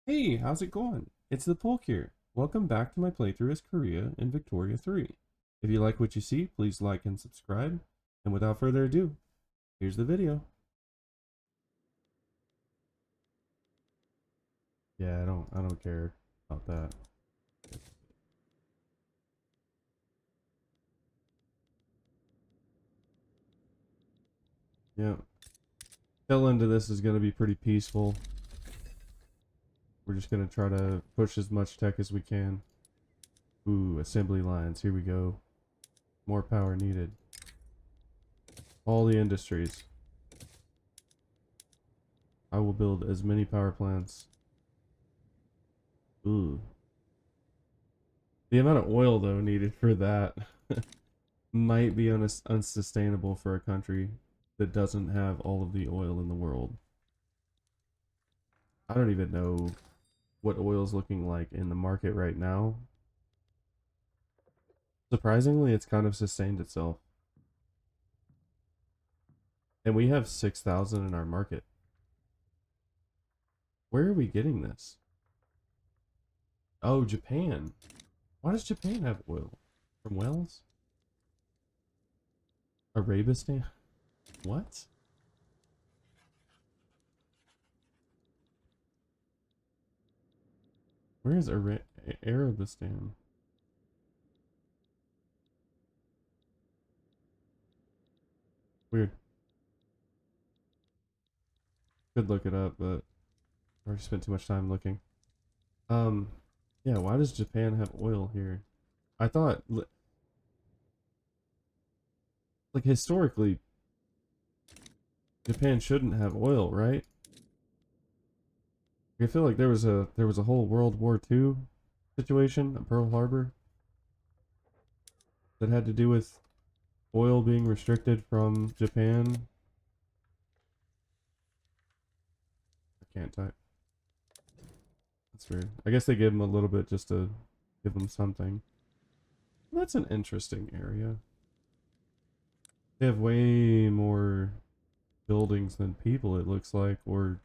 Hey, how's it going? It's the Polk here. Welcome back to my playthrough as Korea in Victoria 3. If you like what you see, please like and subscribe. And without further ado, here's the video. Yeah, I don't care about that. Yeah. Tail end of this is gonna be pretty peaceful. We're just gonna try to push as much tech as we can. Ooh, assembly lines, here we go. More power needed. All the industries. I will build as many power plants. Ooh. The amount of oil though needed for that might be unsustainable for a country that doesn't have all of the oil in the world. I don't even know what oil's looking like in the market right now. Surprisingly, it's kind of sustained itself. And we have 6,000 in our market. Where are we getting this? Oh, Japan. Why does Japan have oil? From wells? Arabistan? What? Where is Arabistan? Weird. Could look it up, but I already spent too much time looking. Um, yeah, why does Japan have oil here? I thought, like, historically, Japan shouldn't have oil, right? I feel like there was a whole World War II situation at Pearl Harbor that had to do with oil being restricted from Japan. I can't type. That's weird. I guess they gave them a little bit just to give them something. That's an interesting area. They have way more buildings than people, it looks like, or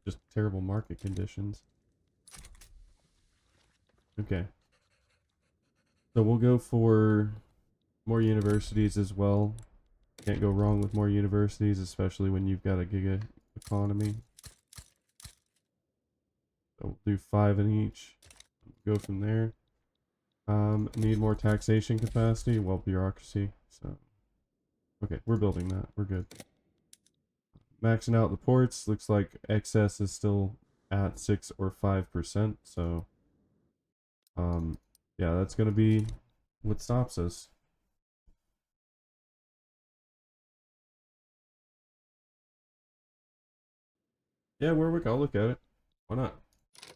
just terrible market conditions. Okay. So we'll go for more universities as well. Can't go wrong with more universities, especially when you've got a giga economy. So we'll do 5 in each. Go from there. Need more taxation capacity. Well, bureaucracy. So, okay, we're building that. We're good. Maxing out the ports. Looks like excess is still at 6 or 5%. So, um, yeah, that's gonna be what stops us. Yeah, Warwick. I'll look at it. Why not?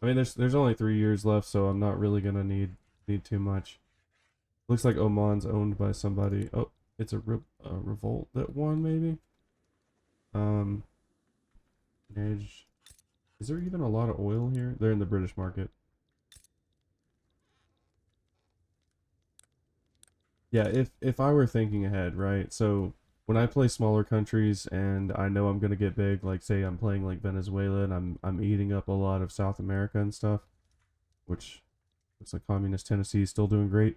I mean, there's only 3 years left, so I'm not really gonna need too much. Looks like Oman's owned by somebody. Oh, it's a revolt that won, maybe. Um, Edge. Is there even a lot of oil here? They're in the British market. Yeah, if I were thinking ahead, right? So when I play smaller countries and I know I'm gonna get big, like say I'm playing like Venezuela and I'm eating up a lot of South America and stuff, which looks like communist Tennessee is still doing great.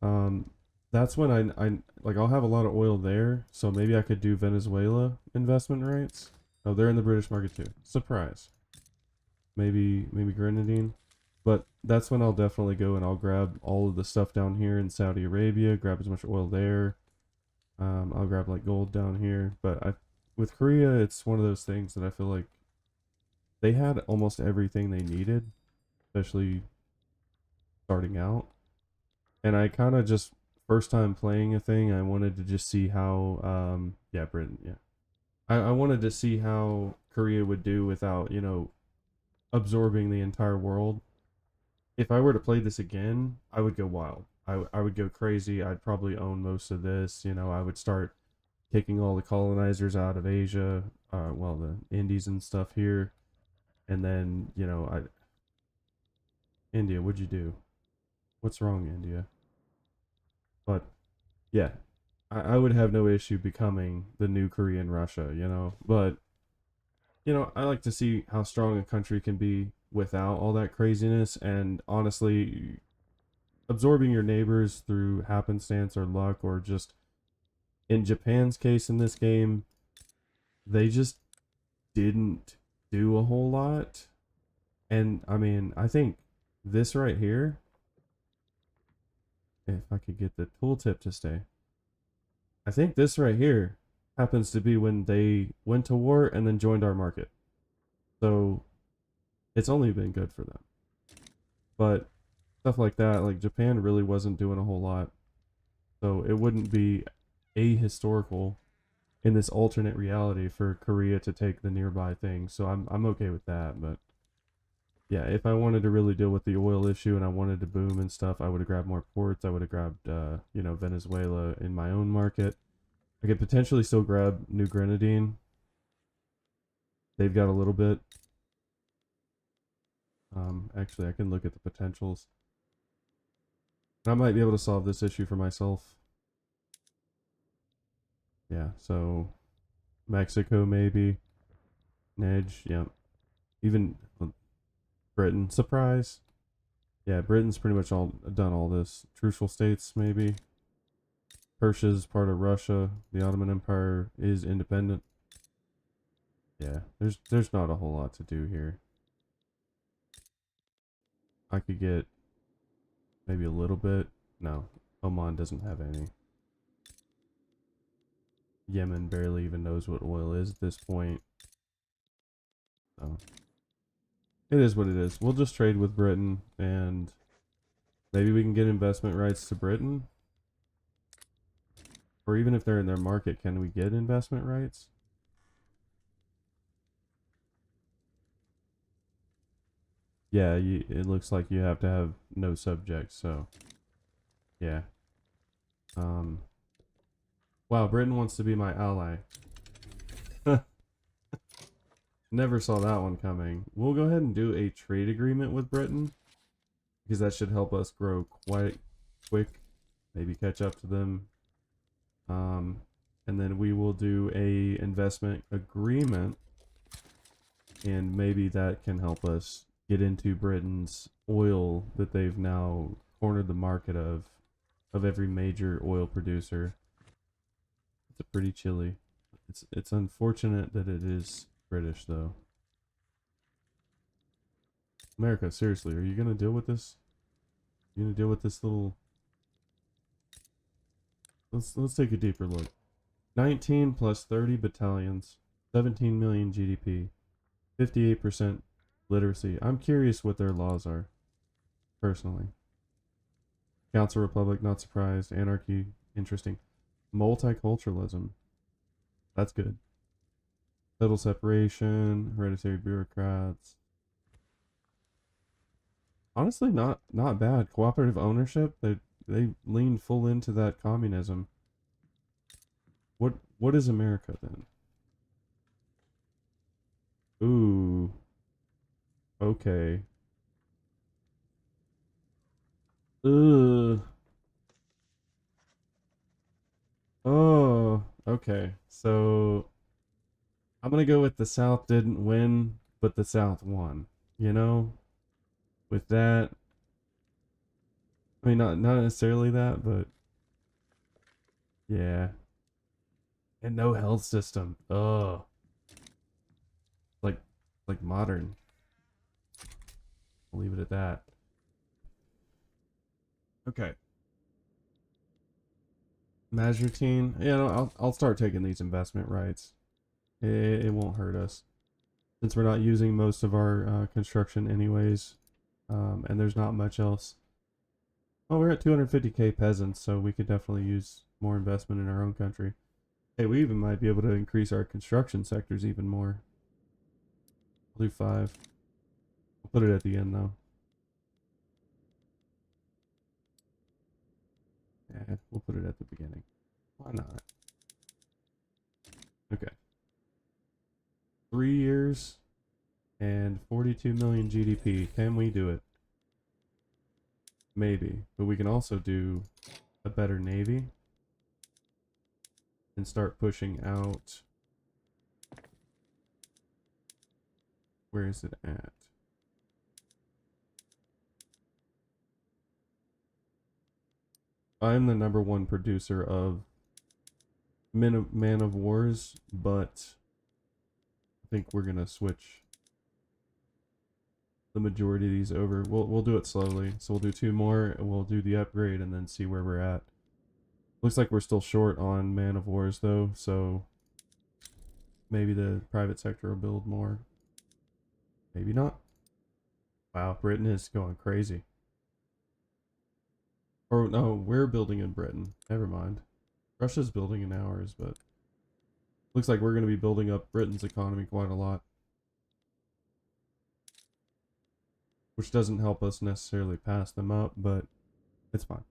Um, that's when I like I'll have a lot of oil there, so maybe I could do Venezuela investment rates. Oh, they're in the British market too. Surprise. Maybe Grenadine. But that's when I'll definitely go and I'll grab all of the stuff down here in Saudi Arabia, grab as much oil there. I'll grab like gold down here. But I with Korea, it's one of those things that I feel like they had almost everything they needed, especially starting out. And I kind of just first time playing a thing, I wanted to just see how yeah, Britain, yeah. I wanted to see how Korea would do without, absorbing the entire world. If I were to play this again, I would go wild. I would go crazy. I'd probably own most of this. I would start taking all the colonizers out of Asia, well, the Indies and stuff here, and then India. What'd you do? What's wrong, India? But yeah, I would have no issue becoming the new Korean Russia. But you know, I like to see how strong a country can be without all that craziness. And honestly, absorbing your neighbors through happenstance or luck, or just in Japan's case in this game, they just didn't do a whole lot. And I mean, I think this right here, if I could get the tooltip to stay, I think this right here happens to be when they went to war and then joined our market. So it's only been good for them. But stuff like that, like Japan really wasn't doing a whole lot. So it wouldn't be ahistorical in this alternate reality for Korea to take the nearby thing. So I'm okay with that. But yeah, if I wanted to really deal with the oil issue and I wanted to boom and stuff, I would have grabbed more ports. I would have grabbed you know, Venezuela in my own market. I could potentially still grab New Grenadine. They've got a little bit. Actually, I can look at the potentials. And I might be able to solve this issue for myself. Yeah, so Mexico maybe. Nedge, yeah. Even Britain. Surprise. Yeah, Britain's pretty much all done all this. Trucial states maybe. Persia's part of Russia. The Ottoman Empire is independent. Yeah, there's not a whole lot to do here. I could get maybe a little bit. No, Oman doesn't have any. Yemen barely even knows what oil is at this point. So it is what it is. We'll just trade with Britain, and maybe we can get investment rights to Britain. Or even if they're in their market, can we get investment rights? Yeah, it looks like you have to have no subjects, so yeah. Um, wow, Britain wants to be my ally. Never saw that one coming. We'll go ahead and do a trade agreement with Britain, because that should help us grow quite quick. Maybe catch up to them. And then we will do a investment agreement, and maybe that can help us get into Britain's oil that they've now cornered the market of every major oil producer. It's a pretty chilly. It's unfortunate that it is British though. America, seriously, are you gonna deal with this? You gonna deal with this little? Let's take a deeper look. 19 plus 30 battalions, 17 million GDP, 58% literacy. I'm curious what their laws are, personally. Council Republic, not surprised. Anarchy, interesting. Multiculturalism, that's good. Total separation, hereditary bureaucrats. Honestly, not bad. Cooperative ownership, they lean full into that communism. What is America then? Ooh, okay. Ugh. Oh, okay. So I'm gonna go with the South didn't win, but the South won. You know, with that, I mean, not necessarily that, but yeah. And no health system. Oh, like like modern. I'll leave it at that. Okay. Majertine. Yeah, no, I'll start taking these investment rights. It won't hurt us since we're not using most of our construction anyways, and there's not much else. Oh, we're at 250k peasants, so we could definitely use more investment in our own country. Hey, we even might be able to increase our construction sectors even more. We'll do 5. We'll put it at the end though. Yeah, we'll put it at the beginning. Why not? Okay. 3 years and 42 million GDP. Can we do it? Maybe. But we can also do a better navy and start pushing out Where is it at? I'm the #1 producer of Man of Wars, but I think we're gonna switch the majority of these over. We'll do it slowly. So we'll do 2 more, and we'll do the upgrade, and then see where we're at. Looks like we're still short on Man of Wars though, so maybe the private sector will build more. Maybe not. Wow, Britain is going crazy. Or no, we're building in Britain. Never mind. Russia's building in ours, but looks like we're going to be building up Britain's economy quite a lot. Which doesn't help us necessarily pass them up, but it's fine.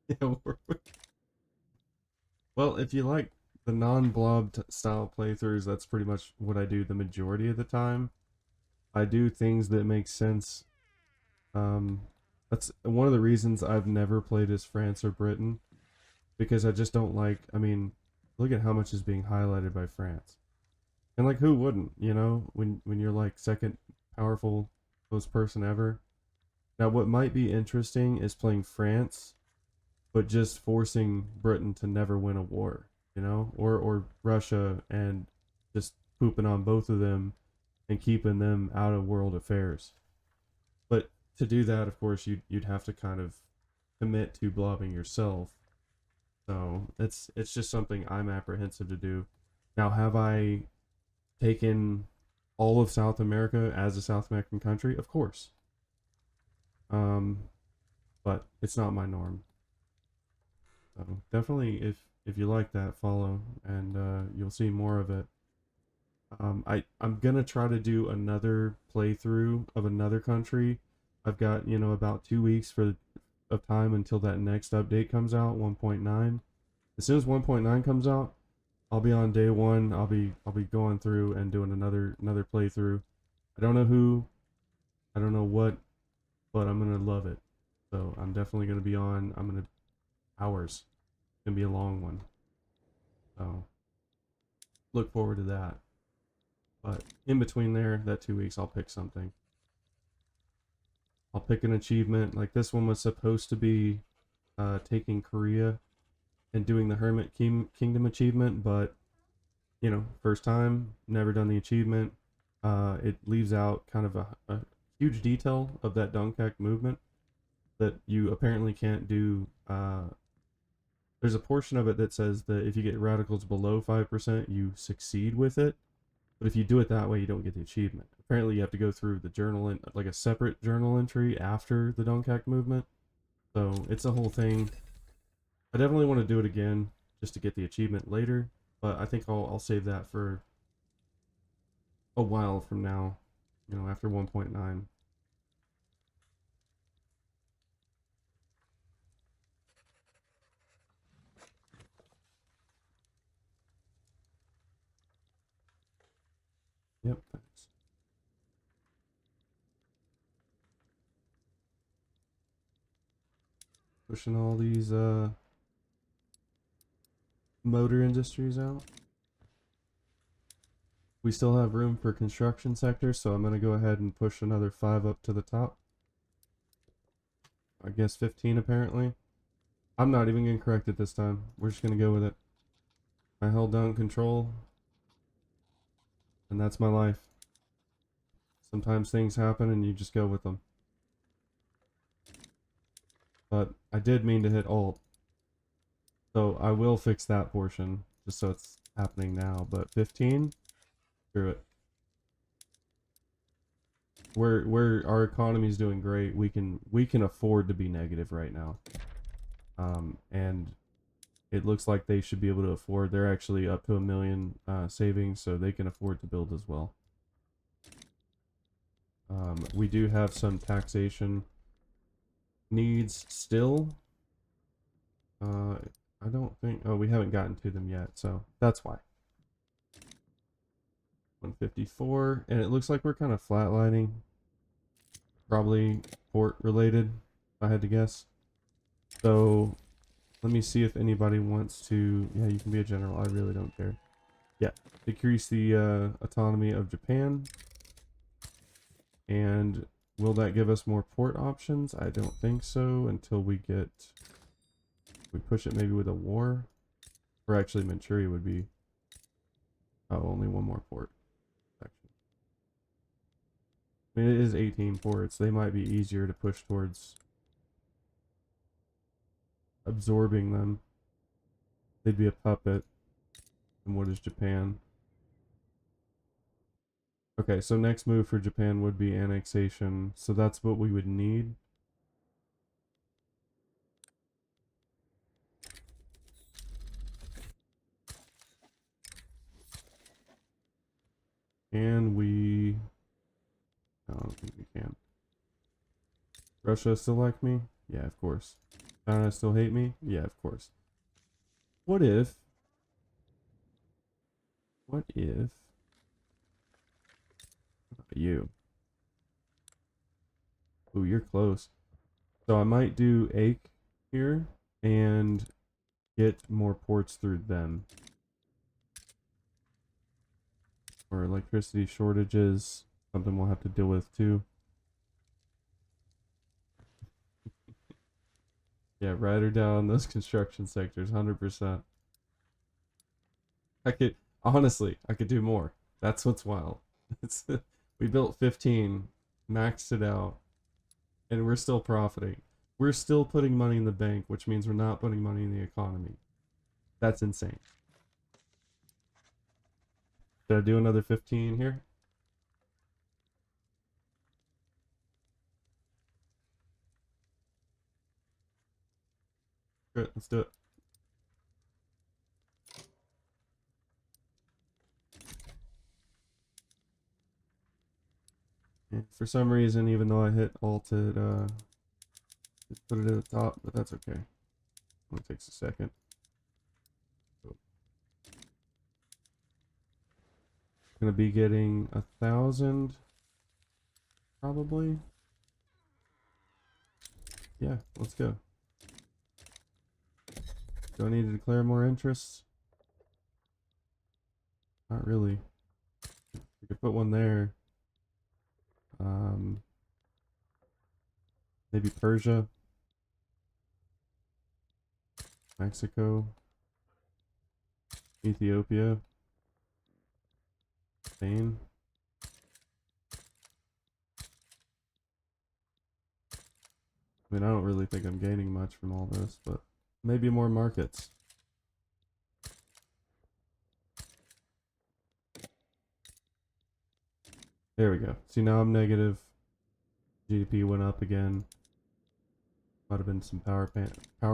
Yeah, well, if you like the non-blob style playthroughs, that's pretty much what I do the majority of the time. I do things that make sense. That's one of the reasons I've never played as France or Britain, because I just don't like, I mean, look at how much is being highlighted by France. And like who wouldn't, you know, when you're like second powerful most person ever. Now what might be interesting is playing France, but just forcing Britain to never win a war, you know, or Russia, and just pooping on both of them and keeping them out of world affairs. But to do that, of course, you'd have to kind of commit to blobbing yourself. So it's just something I'm apprehensive to do. Now, have I taken all of South America as a South American country? Of course. Um, but it's not my norm. So definitely, if you like that, follow, and you'll see more of it. I'm gonna try to do another playthrough of another country. I've got, you know, about 2 weeks of time until that next update comes out, 1.9. As soon as 1.9 comes out, I'll be on day one. I'll be going through and doing another playthrough. I don't know who, I don't know what, but I'm gonna love it. So I'm definitely gonna be on. I'm gonna hours. It's gonna be a long one. So look forward to that. But in between there, that 2 weeks, I'll pick something. I'll pick an achievement. Like this one was supposed to be taking Korea and doing the Hermit Kingdom achievement, but you know, first time, never done the achievement. It leaves out kind of a huge detail of that Dunkak movement that you apparently can't do. There's a portion of it that says that if you get radicals below 5%, you succeed with it. But if you do it that way, you don't get the achievement. Apparently, you have to go through the journal, like a separate journal entry after the Dunkak movement. So it's a whole thing. I definitely want to do it again just to get the achievement later, but I think I'll save that for a while from now, you know, after 1.9. Yep, thanks. Pushing all these motor industries out. We still have room for construction sector, so I'm going to go ahead and push another 5 up to the top. I guess 15 apparently. I'm not even going to correct it this time. We're just going to go with it. I held down control, and that's my life. Sometimes things happen and you just go with them. But I did mean to hit Alt. So I will fix that portion, just so it's happening now. But 15? Screw it. Where our economy is doing great, we can afford to be negative right now. And it looks like they should be able to afford. They're actually up to 1 million savings, so they can afford to build as well. We do have some taxation needs still. I don't think, oh, we haven't gotten to them yet, so that's why. 154, and it looks like we're kind of flatlining. Probably port related, if I had to guess. So Let me see if anybody wants to... Yeah, you can be a general. I really don't care. Yeah, decrease the autonomy of Japan. And will that give us more port options? I don't think so until we get... We push it maybe with a war. Or actually Manchuria would be... Oh, only one more port. Actually. I mean, it is 18 ports. They might be easier to push towards absorbing them. They'd be a puppet. And what is Japan? Okay, so next move for Japan would be annexation. So that's what we would need. And we... I don't think we can. Russia still like me? Yeah, of course. China still hate me? Yeah, of course. What if... What if... You. Ooh, you're close. So I might do Ache here and get more ports through them. Or electricity shortages. Something we'll have to deal with too. Yeah, ride her down those construction sectors, 100%. I could, honestly, I could do more. That's what's wild. It's, we built 15, maxed it out, and we're still profiting. We're still putting money in the bank, which means we're not putting money in the economy. That's insane. Should I do another 15 here? Good, let's do it. And for some reason, even though I hit Alt, it put it at the top, but that's okay. Only takes a second. Gonna be getting 1,000, probably. Yeah, let's go. Do I need to declare more interests? Not really. We could put one there. Maybe Persia, Mexico, Ethiopia, Spain. I mean, I don't really think I'm gaining much from all this, but maybe more markets. There we go. See, now I'm negative. GDP went up again. Might have been some power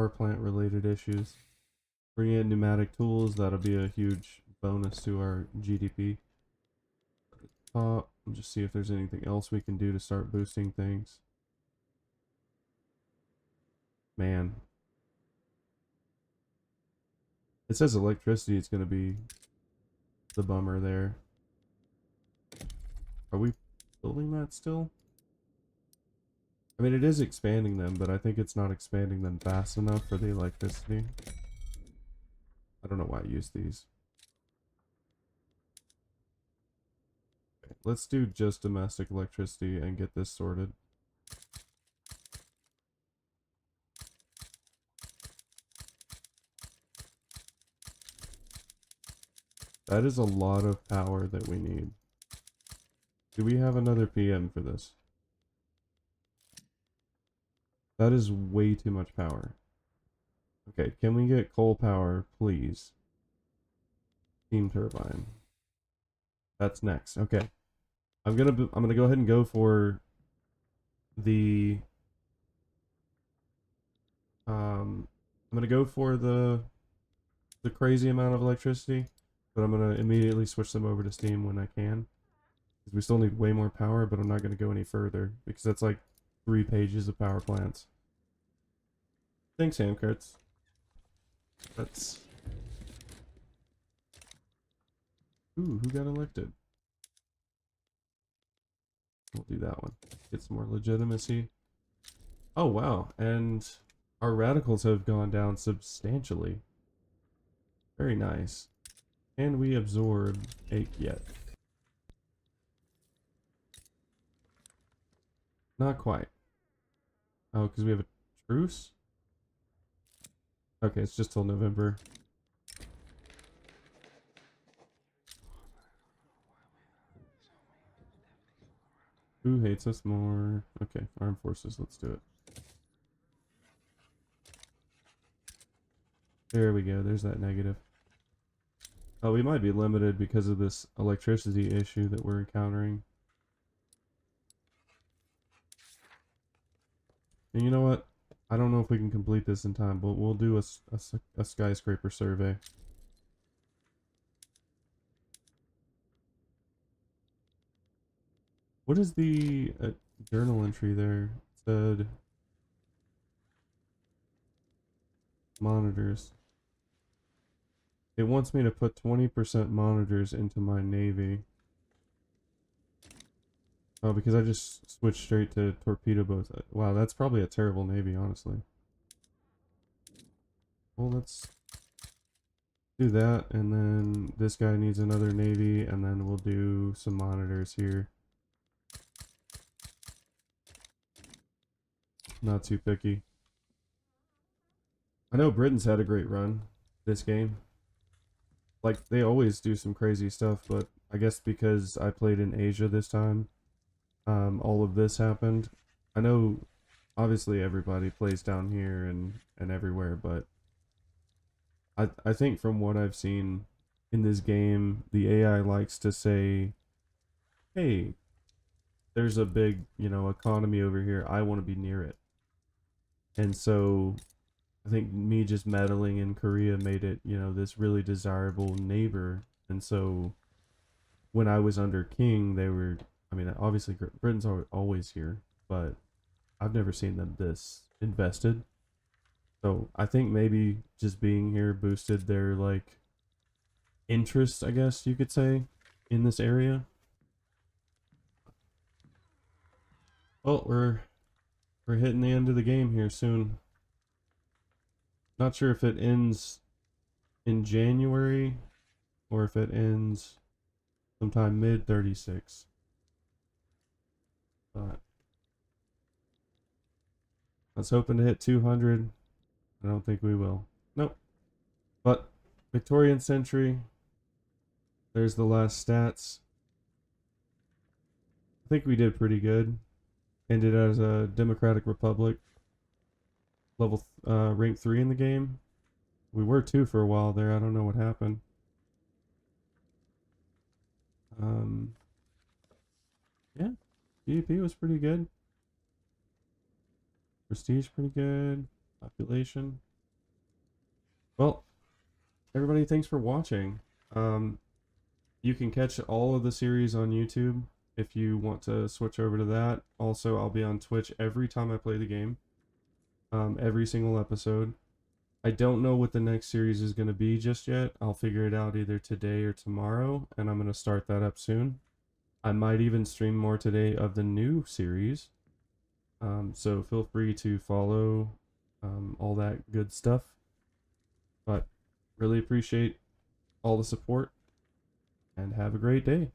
plant related issues. Bring in pneumatic tools. That'll be a huge bonus to our GDP. Just see if there's anything else we can do to start boosting things. Man. It says electricity is going to be the bummer there. Are we building that still? I mean, it is expanding them, but I think it's not expanding them fast enough for the electricity. I don't know why I use these. Okay, let's do just domestic electricity and get this sorted. That is a lot of power that we need. Do we have another PM for this? That is way too much power. Okay, can we get coal power, please? Steam turbine. That's next. Okay. I'm gonna go ahead and go for the I'm gonna go for the crazy amount of electricity, but I'm gonna immediately switch them over to steam when I can. Because we still need way more power, but I'm not gonna go any further because that's like 3 pages of power plants. Thanks, handcarts. That's... Ooh, who got elected? We'll do that one. Get some more legitimacy. Oh, wow. And Our radicals have gone down substantially. Very nice. Can we absorb ache yet? Not quite. Oh, because we have a truce? Okay, it's just till November. Who hates us more? Okay, armed forces, let's do it. There we go, there's that negative. Oh, we might be limited because of this electricity issue that we're encountering. And you know what? I don't know if we can complete this in time, but we'll do a skyscraper survey. What is the journal entry there? It said monitors. It wants me to put 20% monitors into my navy. Oh, because I just switched straight to torpedo boats. Wow, that's probably a terrible navy, honestly. Well, let's do that, and then this guy needs another navy, and then we'll do some monitors here. Not too picky. I know Britain's had a great run this game. Like, they always do some crazy stuff, but I guess because I played in Asia this time, all of this happened. I know, obviously, everybody plays down here and everywhere, but I think from what I've seen in this game, the AI likes to say, hey, there's a big, economy over here. I want to be near it. And so I think me just meddling in Korea made it, this really desirable neighbor. And so when I was under King, they were, I mean, obviously Britain's always here, but I've never seen them this invested. So I think maybe just being here boosted their like interest, I guess you could say, in this area. Well, we're hitting the end of the game here soon. Not sure if it ends in January or if it ends sometime mid 36. But I was hoping to hit 200. I don't think we will. Nope. But Victorian century. There's the last stats. I think we did pretty good. Ended as a Democratic Republic. Level rank 3 in the game. We were 2 for a while there. I don't know what happened. Yeah, GDP was pretty good. Prestige pretty good. Population. Well, everybody, thanks for watching. You can catch all of the series on YouTube if you want to switch over to that. Also, I'll be on Twitch every time I play the game. Every single episode. I don't know what the next series is going to be just yet. I'll figure it out either today or tomorrow, and I'm going to start that up soon. I might even stream more today of the new series. So feel free to follow all that good stuff. But really appreciate all the support, and have a great day.